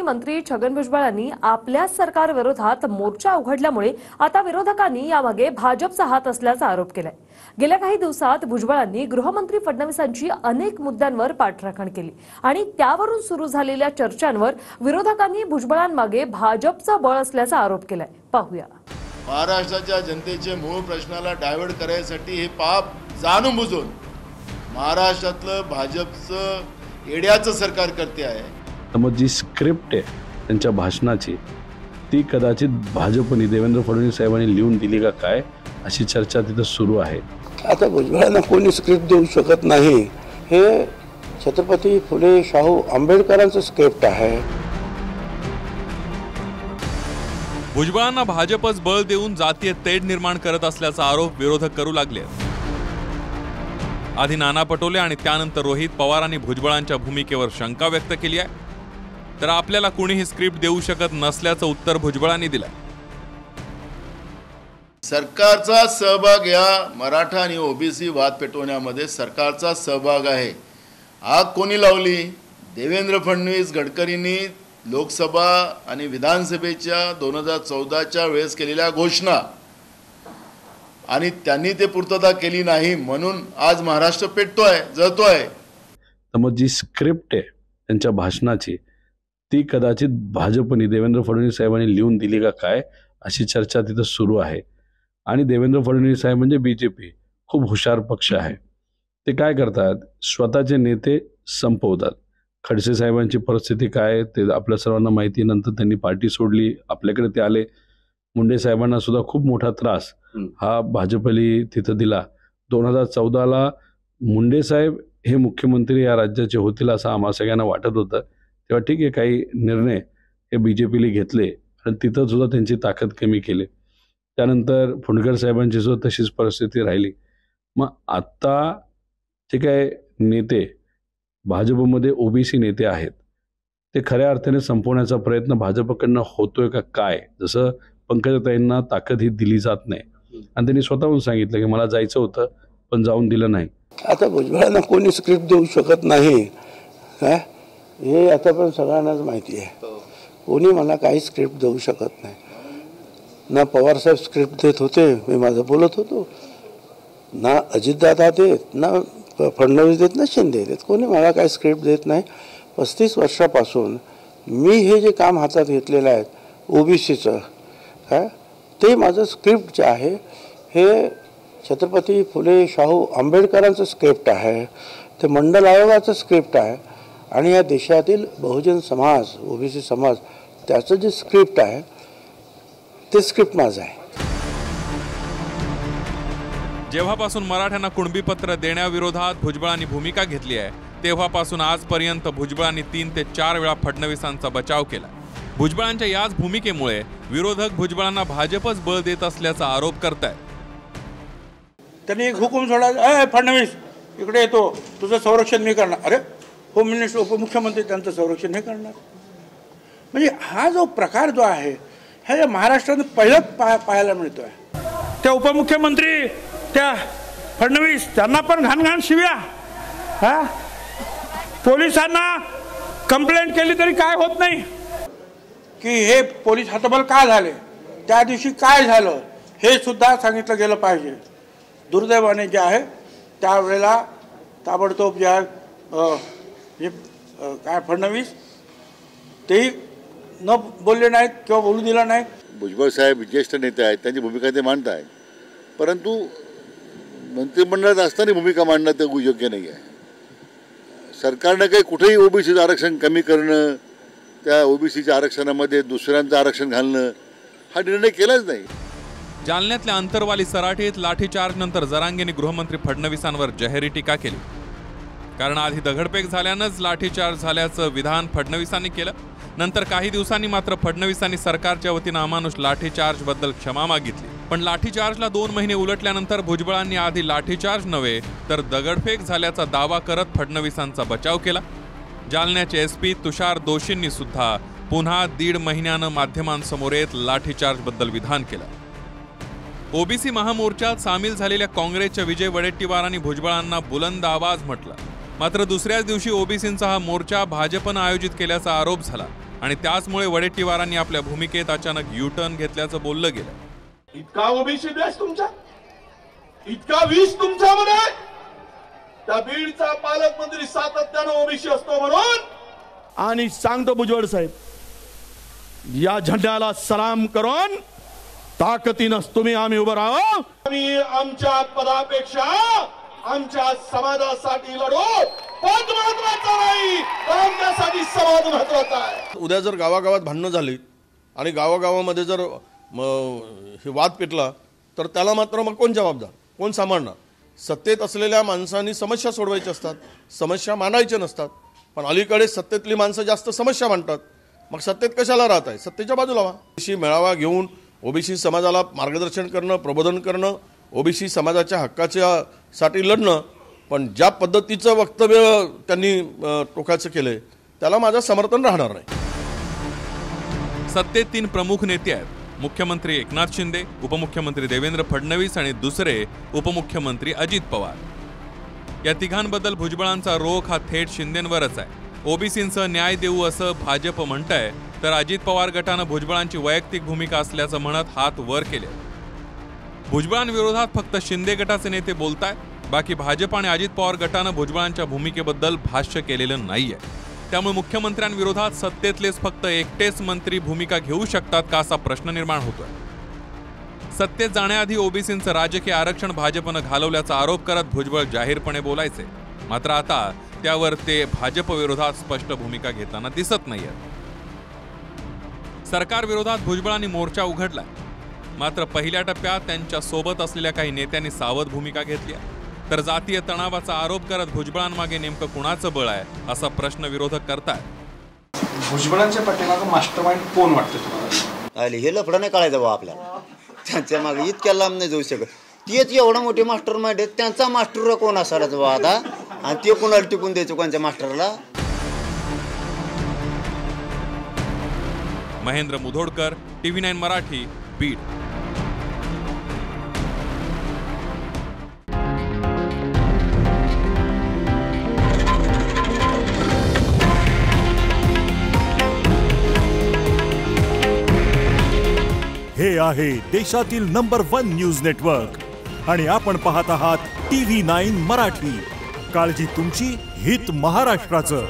मंत्री छगन भुजबळांनी आपल्या सरकार विरोधात मोर्चा उघडल्यामुळे आता विरोधकांनी यामागे भाजपचा हात असल्याचा आरोप केलाय। गेल्या काही दिवसात भुजबळांनी गृहमंत्री फडणवीसांची अनेक मुद्द्यांवर पाठराखण केली आणि त्यावरून सुरू झालेल्या चर्चांवर विरोधकांनी भुजबळांमागे भाजपचा बळ असल्याचा आरोप केलाय। पाहूया। महाराष्ट्राच्या जनतेचे मूळ प्रश्नाला डायव्हर्ट करायसाठी हे पाप जाणून बुजून महाराष्ट्रातलं भाजपचं येड्याचं सरकार करते आहे। मग जी स्क्रिप्ट आहे त्यांच्या भाषणाची ती कदाचित भाजपने देवेंद्र फडणवीस साहेबांनी लिहून दिली का काय अशी चर्चा तिथं सुरू आहे। आता भुजबळांना कोणी स्क्रिप्ट देऊ शकत नाही, हे छत्रपती फुले शाहू आंबेडकरांचं स्क्रिप्ट आहे। भुजबळांना भाजपच बळ देऊन जातीय तेढ निर्माण करत असल्याचा आरोप विरोधक करू लागले। आधी नाना पटोले आणि त्यानंतर रोहित पवारांनी भुजबळांच्या भूमिकेवर शंका व्यक्त केली आहे, तर आपल्याला कुणीही स्क्रिप्ट देऊ शकत नसल्याचं उत्तर भुजबळांनी दिलं। सरकारचा सहभाग या मराठा आणि ओबीसी वाद पेटवण्यामध्ये सरकारचा सहभाग आहे। आग कोणी लावली? देवेंद्र फडणवीस गडकरींनी लोकसभा आणि विधानसभेच्या 2014च्या वेळेस केलेल्या घोषणा आणि त्यांनी ते पूर्तता केली नाही म्हणून आज महाराष्ट्र पेटतोय, जळतोय। मग जी स्क्रिप्ट आहे त्यांच्या भाषणाची ती कदाचित भाजपने देवेंद्र फडणवीस साहेबांनी लिहून दिली का काय अशी चर्चा तिथं सुरू आहे। आणि देवेंद्र फडणवीस साहेब म्हणजे बीजेपी खूप हुशार पक्ष आहे। ते काय करतात, स्वतःचे नेते संपवतात। खडसे साहेबांची परिस्थिती काय ते आपल्या सर्वांना माहिती, नंतर त्यांनी पार्टी सोडली, आपल्याकडे ते आले। मुंडे साहेबांना सुद्धा खूप मोठा त्रास हा भाजपली तिथं दिला। 2014ला मुंडे साहेब हे मुख्यमंत्री या राज्याचे होतील असं आम्हा सगळ्यांना वाटत होतं, तेव्हा ठीक आहे काही निर्णय हे बीजेपीने घेतले आणि तिथं सुद्धा त्यांची ताकद कमी केली। त्यानंतर फुंडकर साहेबांची सुद्धा तशीच परिस्थिती राहिली। मग आता जे काय नेते भाजपमध्ये ओबीसी नेते आहेत ते खऱ्या अर्थाने संपवण्याचा प्रयत्न भाजपकडनं होतोय का काय? जसं पंकजाताईंना ताकद ही दिली जात नाही आणि त्यांनी स्वतःहून सांगितलं की मला जायचं होतं पण जाऊन दिलं नाही। आता भुजबळांना कोणी स्क्रिप्ट देऊ शकत नाही, हे आता पण सगळ्यांनाच माहिती आहे। कोणी मला काही स्क्रिप्ट देऊ शकत नाही। ना पवारसाहेब स्क्रिप्ट देत होते, मी माझं बोलत होतो, ना अजितदादा देत, ना फडणवीस देत, ना शिंदे देत, कोणी मला काही स्क्रिप्ट देत नाही। 35 वर्षापासून मी हे जे काम हातात घेतलेलं आहे ओबीसीचं काय ते माझं स्क्रिप्ट जे आहे हे छत्रपती फुले शाहू आंबेडकरांचं स्क्रिप्ट आहे, ते मंडल आयोगाचं स्क्रिप्ट आहे आणि या देशातील बहुजन समाज ओबीसी समाज त्याचं जे स्क्रिप्ट आहे ते स्क्रिप्ट माझं आहे। जेव्हापासून मराठ्यांना कुणबी पत्र देण्याविरोधात भुजबळांनी भूमिका घेतली आहे तेव्हापासून आजपर्यंत भुजबळांनी 3 ते 4 वेळा फडणवीसांचा बचाव केला। भुजबळांच्या याच भूमिकेमुळे विरोधक भुजबळांना भाजपच बळ देत असल्याचा आरोप करतायत। त्यांनी एक हुकूम सोडा, फडणवीस इकडे येतो, तुझं संरक्षण मी करणार। अरे होम मिनिस्टर उपमुख्यमंत्री त्यांचं संरक्षण नाही करणार। म्हणजे हा जो प्रकार जो आहे हे महाराष्ट्राने पहिलंच पाहायला मिळतोय। त्या उपमुख्यमंत्री त्या फडणवीस त्यांना पण घाण शिव्या, पोलिसांना कंप्लेंट केली तरी काय होत नाही की हे पोलीस हतबल का झाले, त्या दिवशी काय झालं हे सुद्धा सांगितलं गेलं पाहिजे। दुर्दैवाने जे आहे त्यावेळेला ताबडतोब जे आहे काय फडणवीस तेही न बोलले नाहीत किंवा बोलू दिलं नाही। भुजबळ साहेब ज्येष्ठ नेते आहेत, त्यांची भूमिका ते मांडत आहेत, परंतु मंत्रिमंडळात असताना भूमिका मांडणं ते योग्य नाही आहे। सरकारनं काही कुठेही ओबीसीचं आरक्षण कमी करणं, त्या ओबीसीच्या आरक्षणामध्ये दुसऱ्यांचं आरक्षण घालणं हा निर्णय केलाच नाही। जालन्यातल्या अंतरवाली सराटीत लाठीचार्ज नंतर जरांगेंनी गृहमंत्री फडणवीसांवर जाहीर टीका केली, कारण आधी दगडफेक झाल्यानंच लाठीचार्ज झाल्याचं विधान फडणवीसांनी केलं। नंतर काही दिवसांनी मात्र फडणवीसांनी सरकारच्या वतीनं अमानुष लाठीचार्ज बद्दल क्षमा मागितली, पण लाठीचार्जला 2 महिने उलटल्यानंतर भुजबळांनी आधी लाठीचार्ज नव्हे तर दगडफेक झाल्याचा दावा करत फडणवीसांचा बचाव केला। जालन्याचे एसपी तुषार दोशींनी सुद्धा पुन्हा 1.5 महिन्यानं माध्यमांसमोर येत लाठीचार्ज बद्दल विधान केलं। ओबीसी महामोर्चात सामील झालेल्या काँग्रेसच्या विजय वडेट्टीवारांनी भुजबळांना बुलंद आवाज म्हटलं, मात्र दुसऱ्याच दिवशी ओबीसींचा हा मोर्चा भाजपनं आयोजित केल्याचा आरोप झाला। आणि त्याचमुळे वडेट्टीवारांनी आपल्या भूमिकेत अचानक यू-टर्न घेतल्याचं बोललं गेलं. इतका ओबीसी द्वेष तुमचा, इतका विष तुमच्यामध्ये, त्या बीडचा पालकमंत्री सातत्यानं ओबीसी असतो म्हणून. आणि सांगतो भुजबळ साहेब, या झेंड्याला सलाम करून ताकदीनं तुम्ही आम्ही उभं राहू. आम्ही आमच्या पदापेक्षा आमच्या समाजासाठी लढू. पद महत्वाचं नाही, तर आमच्यासाठी समाज महत्वाचा आहे. उद्या जर गावागावात भांडणं झाली आणि गावागावामध्ये जर हे वाद पेटला तर त्याला मात्र मग कोण जबाबदार, कोण सांभाळणार? सत्तेत असलेल्या माणसांनी समस्या सोडवायच्या असतात, समस्या मांडायच्या नसतात. पण अलीकडे सत्तेतली माणसं जास्त समस्या मांडतात. मग सत्तेत कशाला राहत आहे? सत्तेच्या बाजूला व्हा. ओबीसी मेळावा घेऊन ओबीसी समाजाला मार्गदर्शन करणं, प्रबोधन करणं, ओबीसी समाजाच्या हक्काच्या साठी लढणं. पण ज्या पद्धतीचं वक्तव्य त्यांनी टोकाचं केलंय त्याला माझं समर्थन राहणार नाही. सत्तेत 3 प्रमुख नेते आहेत. मुख्यमंत्री एकनाथ शिंदे, उपमुख्यमंत्री देवेंद्र फडणवीस आणि दुसरे उपमुख्यमंत्री अजित पवार. या तिघांबद्दल भुजबळांचा रोख हा थेट शिंदेंवरच आहे. ओबीसींचं न्याय देऊ असं भाजप म्हणतंय, तर अजित पवार गटानं भुजबळांची वैयक्तिक भूमिका असल्याचं म्हणत हात वर केले. भुजबळांविरोधात फक्त शिंदे गटाचे नेते बोलतायत, बाकी भाजप आणि अजित पवार गटानं भुजबळांच्या भूमिकेबद्दल भाष्य केलेलं नाहीये. त्यामुळे मुख्यमंत्र्यांविरोधात सत्तेतलेच फक्त एकटेच मंत्री भूमिका घेऊ शकतात का असा प्रश्न निर्माण होतोय. सत्तेत जाण्याआधी ओबीसींचं राजकीय आरक्षण भाजपनं घालवल्याचा आरोप करत भुजबळ जाहीरपणे बोलायचे. मात्र आता त्यावर ते भाजप विरोधात स्पष्ट भूमिका घेताना दिसत नाहीयेत. सरकार विरोधात भुजबळांनी मोर्चा उघडलाय. मात्र पहिल्या टप्प्यात त्यांच्या सोबत असलेल्या काही नेत्यांनी सावध भूमिका घेतली, तर जातीय तणावाचा आरोप करत भुजबळांमागे नेमकं कुणाचं बळ आहे असा प्रश्न विरोधक करतायत. भुजबळांच्या पाठीमागे मास्टरमाइंड कोण वाटतं तुम्हाला? हे लफडं नाही कळायचं बा आपल्याला. त्यांच्या मागे इतक्या लांब नाही जाऊ शकत. तेच एवढा मोठे मास्टर माइंड आहेत, त्यांचा मास्टर कोण असायच बा आता, आणि ते कोणाला टिकून द्यायचं कोणत्या मास्टरला? महेंद्र मुधोडकर, TV9 मराठी, बीड. हे आहे देशातील नंबर 1 न्यूज नेटवर्क आणि आपण पाहत आहात TV9 मराठी. काळजी तुमची, हित महाराष्ट्राचं.